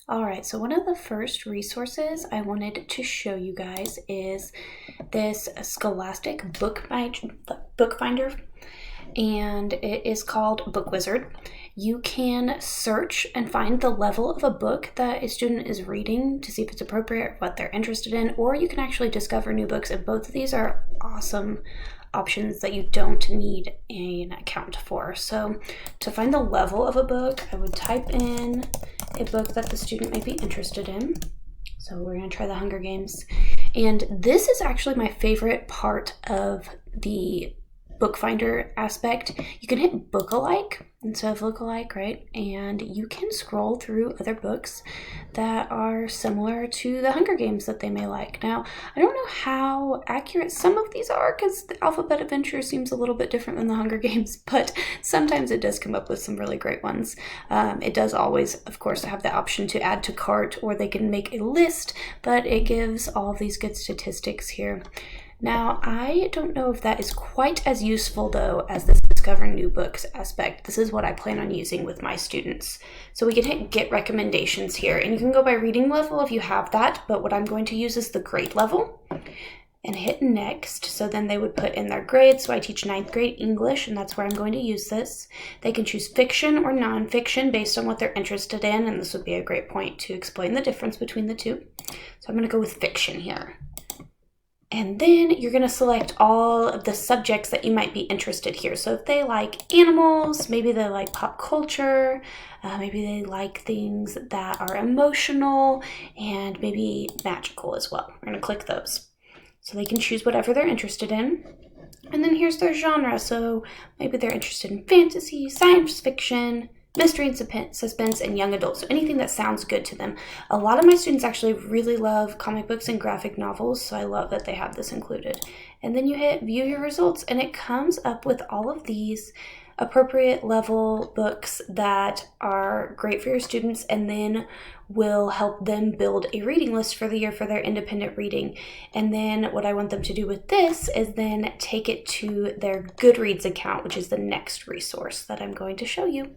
All right, so one of the first resources I wanted to show you guys is this Scholastic Bookfinder, and it is called Book Wizard. You can search and find the level of a book that a student is reading to see if it's appropriate, what they're interested in, or you can actually discover new books, and both of these are awesome options that you don't need an account for. So to find the level of a book, I would type in a book that the student may be interested in. So we're going to try The Hunger Games. And this is actually my favorite part of the Bookfinder aspect. You can hit book-alike instead of look-alike, right? And you can scroll through other books that are similar to The Hunger Games that they may like. Now, I don't know how accurate some of these are because the Alphabet Adventure seems a little bit different than The Hunger Games, but sometimes it does come up with some really great ones. It does always, of course, have the option to add to cart, or they can make a list, but it gives all of these good statistics here. Now, I don't know if that is quite as useful, though, as this Discover New Books aspect. This is what I plan on using with my students. So we can hit Get Recommendations here, and you can go by reading level if you have that, but what I'm going to use is the grade level, and hit Next. So then they would put in their grade. So I teach 9th grade English, and that's where I'm going to use this. They can choose fiction or nonfiction based on what they're interested in, and this would be a great point to explain the difference between the two. So I'm going to go with fiction here. And then you're going to select all of the subjects that you might be interested here. So if they like animals, maybe they like pop culture, maybe they like things that are emotional, and maybe magical as well. We're going to click those. So they can choose whatever they're interested in. And then here's their genre. So maybe they're interested in fantasy, science fiction, mystery and suspense, and young adults. So anything that sounds good to them. A lot of my students actually really love comic books and graphic novels, so I love that they have this included. And then you hit View Your Results, and it comes up with all of these appropriate level books that are great for your students, and then will help them build a reading list for the year for their independent reading. And then what I want them to do with this is then take it to their Goodreads account, which is the next resource that I'm going to show you.